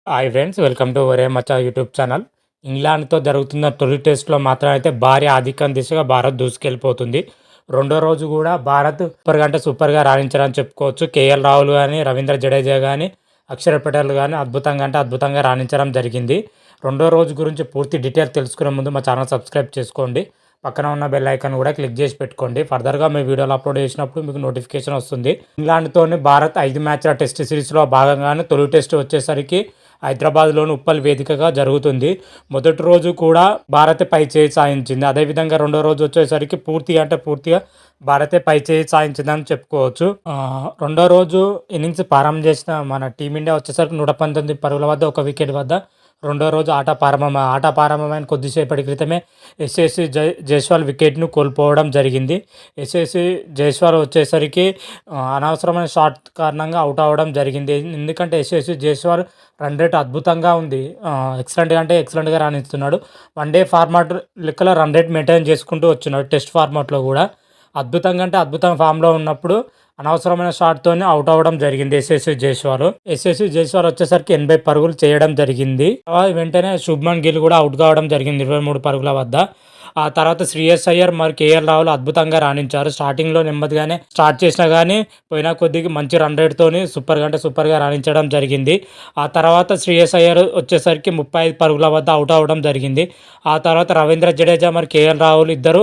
Hi friends, welcome to ఒరే మచ్చా YouTube channel. ఇంగ్లాండ్తో జరుగుతున్న తొలి టెస్ట్లో మాత్రం అయితే భారీ ఆధిక్యం దిశగా భారత్ దూసుకెళ్ళిపోతుంది. రెండో రోజు కూడా భారత్ సూపర్గా రాణించారని చెప్పుకోవచ్చు. కేఎల్ రాహుల్ కానీ, రవీంద్ర జడేజా కానీ, అక్షర్ పటేల్ కానీ అద్భుతంగా రాణించడం జరిగింది. రెండో రోజు గురించి పూర్తి డీటెయిల్ తెలుసుకునే ముందు మా ఛానల్ సబ్స్క్రైబ్ చేసుకోండి. పక్కన ఉన్న బెల్ ఐకాన్ కూడా క్లిక్ చేసి పెట్టుకోండి. ఫర్దర్గా మీ వీడియోలు అప్లోడ్ చేసినప్పుడు మీకు నోటిఫికేషన్ వస్తుంది. ఇంగ్లాండ్తోని భారత్ 5 మ్యాచ్ల టెస్ట్ సిరీస్లో భాగంగానే తొలి టెస్ట్ వచ్చేసరికి హైదరాబాద్లోని ఉప్పల్ వేదికగా జరుగుతుంది. మొదటి రోజు కూడా భారతే పై చేయి సాధించింది. అదేవిధంగా రెండో రోజు వచ్చేసరికి పూర్తిగా భారతే పై చేయి సాధించిందని చెప్పుకోవచ్చు. రెండో రోజు ఇన్నింగ్స్ ప్రారంభం చేసిన మన టీమిండియా వచ్చేసరికి 119 పరుగుల వద్ద 1 వికెట్ వద్ద రెండో రోజు ఆట ప్రారంభమైన కొద్దిసేపటి క్రితమే యశస్వి జైస్వాల్ వికెట్ను కోల్పోవడం జరిగింది. యశస్వి జైస్వాల్ వచ్చేసరికి అనవసరమైన షాట్ కారణంగా అవుట్ అవ్వడం జరిగింది. ఎందుకంటే యశస్వి జైస్వాల్ రన్ రేట్ అద్భుతంగా ఉంది. ఎక్సలెంట్గా రాణిస్తున్నాడు. వన్డే ఫార్మాట్ లెక్కలో రన్ రేట్ మెయింటైన్ చేసుకుంటూ వచ్చినాడు. టెస్ట్ ఫార్మాట్లో కూడా అద్భుతం ఫామ్లో ఉన్నప్పుడు అనవసరమైన షాట్తోనే అవుట్ అవ్వడం జరిగింది యశస్వి జైస్వాల్ వచ్చేసరికి 80 పరుగులు చేయడం జరిగింది. వెంటనే శుభ్మన్ గిల్ కూడా అవుట్ కావడం జరిగింది 23 పరుగుల వద్ద. ఆ తర్వాత శ్రేయస్ అయ్యర్ మరియు కేఎల్ రాహుల్ అద్భుతంగా రాణించారు. స్టార్టింగ్లో నెమ్మదిగానే స్టార్ట్ చేసినా కానీ పోయినా కొద్దిగా మంచి రన్ రేట్తోని సూపర్గా రాణించడం జరిగింది. ఆ తర్వాత శ్రేయస్ అయ్యర్ వచ్చేసరికి 35 పరుగుల వద్ద అవుట్ అవ్వడం జరిగింది. ఆ తర్వాత రవీంద్ర జడేజా మరియు కేఎల్ రాహుల్ ఇద్దరు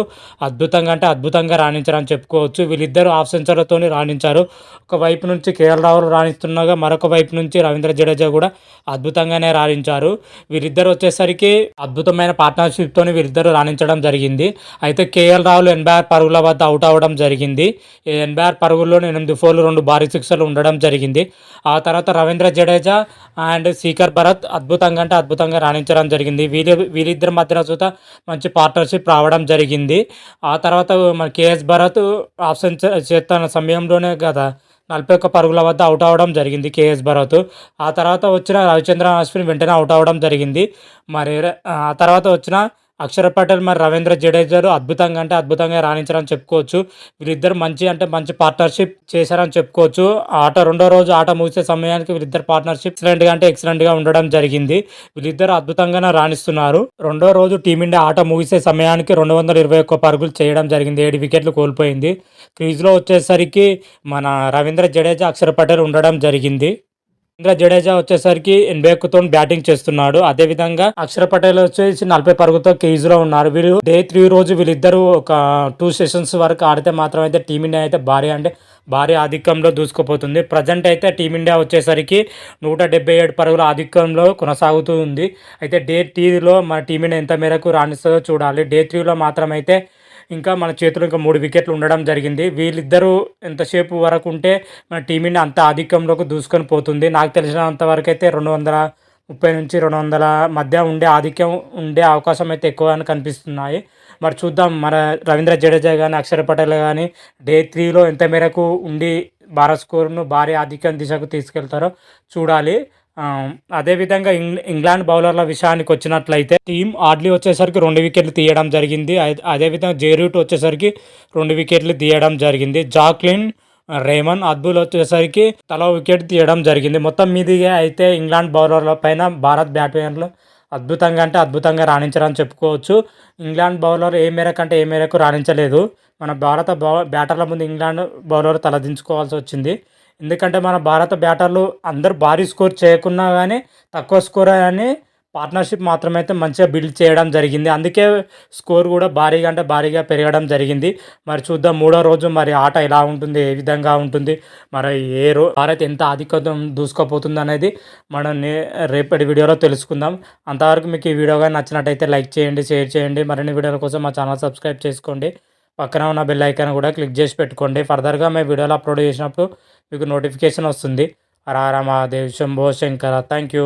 అద్భుతంగా రాణించారని చెప్పుకోవచ్చు. వీళ్ళిద్దరు హాఫ్ సెంచరీతోని రాణించారు. ఒకవైపు నుంచి కేఎల్ రాహుల్ రాణిస్తుండగా మరొక వైపు నుంచి రవీంద్ర జడేజా కూడా అద్భుతంగానే రాణించారు. వీరిద్దరు వచ్చేసరికి అద్భుతమైన పార్ట్నర్షిప్తోని వీరిద్దరు రాణించడం జరిగింది. అయితే కేఎల్ రాహుల్ 86 పరుగుల వద్ద అవుట్ అవ్వడం జరిగింది. 86 పరుగుల్లో 8 ఫోర్లు 2 భారీ సిక్సర్లు ఉండడం జరిగింది. ఆ తర్వాత రవీంద్ర జడేజా అండ్ శీకర్ భరత్ అద్భుతంగా రాణించడం జరిగింది. వీరిద్దరి మధ్యన చూత మంచి పార్ట్నర్షిప్ రావడం జరిగింది. ఆ తర్వాత మన కేఎస్ భరత్ ఆఫ్ సెంచరీ చేస్తున్న సమయంలోనే కదా 41 పరుగుల వద్ద అవుట్ అవ్వడం జరిగింది కేఎస్ భరత్. ఆ తర్వాత వచ్చిన రవిచంద్రన్ అశ్విన్ వెంటనే అవుట్ అవ్వడం జరిగింది. మరి ఆ తర్వాత వచ్చిన అక్షర్ పటేల్ మరి రవీంద్ర జడేజాలు అద్భుతంగా రాణించారని చెప్పుకోవచ్చు. వీళ్ళిద్దరు మంచి పార్ట్నర్షిప్ చేశారని చెప్పుకోవచ్చు. రెండో రోజు ఆట ముగిసే సమయానికి వీళ్ళిద్దరు పార్ట్నర్షిప్ ఎక్సలెంట్గా ఉండడం జరిగింది. వీళ్ళిద్దరు అద్భుతంగానే రాణిస్తున్నారు. రెండో రోజు టీమిండియా ఆట ముగిసే సమయానికి 221 పరుగులు చేయడం జరిగింది. 7 వికెట్లు కోల్పోయింది. క్రీజ్లో వచ్చేసరికి మన రవీంద్ర జడేజా, అక్షర్ పటేల్ ఉండడం జరిగింది. రవీంద్ర జడేజా వచ్చేసరికి 81తో బ్యాటింగ్ చేస్తున్నాడు. అదేవిధంగా అక్షర్ పటేల్ వచ్చేసి 40 పరుగుతో క్రీజ్లో ఉన్నారు. వీళ్ళు డే 3 రోజు వీళ్ళిద్దరూ ఒక 2 సెషన్స్ వరకు ఆడితే మాత్రం అయితే టీమిండియా అయితే భారీ ఆధిక్యంలో దూసుకుపోతుంది. ప్రజెంట్ అయితే టీమిండియా వచ్చేసరికి 177 పరుగుల ఆధిక్యంలో కొనసాగుతూ ఉంది. అయితే డే 3లో మన టీమిండియా ఎంత మేరకు రాణిస్తుందో చూడాలి. డే 3లో మాత్రం అయితే ఇంకా మన చేతిలో ఇంకా 3 వికెట్లు ఉండడం జరిగింది. వీళ్ళిద్దరూ ఎంతసేపు వరకు ఉంటే మన టీమిండియా అంత ఆధిక్యంలోకి దూసుకొని పోతుంది. నాకు తెలిసినంత వరకు అయితే 230 నుంచి 200 మధ్య ఆధిక్యం ఉండే అవకాశం అయితే ఎక్కువ అని కనిపిస్తున్నాయి. మరి చూద్దాం, మన రవీంద్ర జడేజా కానీ, అక్షర్ పటేల్ కానీ డే 3లో ఎంత మేరకు ఉండి భారత్ స్కోర్ను భారీ ఆధిక్యం దిశకు తీసుకెళ్తారో చూడాలి. అదేవిధంగా ఇంగ్లాండ్ బౌలర్ల విషయానికి వచ్చినట్లయితే టీమ్ ఆడ్లీ వచ్చేసరికి 2 వికెట్లు తీయడం జరిగింది. అదేవిధంగా జే రూట్ వచ్చేసరికి 2 వికెట్లు తీయడం జరిగింది. జాక్లిన్, రేమన్, అద్బుల్ వచ్చేసరికి తలా వికెట్ తీయడం జరిగింది. మొత్తం మీదిగా అయితే ఇంగ్లాండ్ బౌలర్ల పైన భారత్ బ్యాట్స్మెన్లు అద్భుతంగా రాణించారని చెప్పుకోవచ్చు. ఇంగ్లాండ్ బౌలర్ ఏ మేరకు రాణించలేదు. మన భారత బ్యాటర్ల ముందు ఇంగ్లాండ్ బౌలర్ తలదించుకోవాల్సి వచ్చింది. ఎందుకంటే మన భారత బ్యాటర్లు అందరూ భారీ స్కోర్ చేయకున్నా కానీ తక్కువ స్కోర్ అని పార్ట్నర్షిప్ మాత్రమైతే మంచిగా బిల్డ్ చేయడం జరిగింది. అందుకే స్కోర్ కూడా భారీగా పెరగడం జరిగింది. మరి చూద్దాం మూడో రోజు మరి ఆట ఎలా ఉంటుంది, ఏ విధంగా ఉంటుంది, మరి భారత్ ఎంత ఆధిక్యతం దూసుకుపోతుంది అనేది మనం రేపటి వీడియోలో తెలుసుకుందాం. అంతవరకు మీకు ఈ వీడియో కానీ నచ్చినట్టయితే లైక్ చేయండి, షేర్ చేయండి. మరిన్ని వీడియోల కోసం మా ఛానల్ సబ్స్క్రైబ్ చేసుకోండి. పక్కన ఉన్న బెల్ ఐకాన్ కూడా క్లిక్ చేసి పెట్టుకోండి. ఫర్దర్గా మేము వీడియోలు అప్లోడ్ చేసినప్పుడు మీకు నోటిఫికేషన్ వస్తుంది. హర హర మహాదేవ్, శంభో శంకర. Thank you.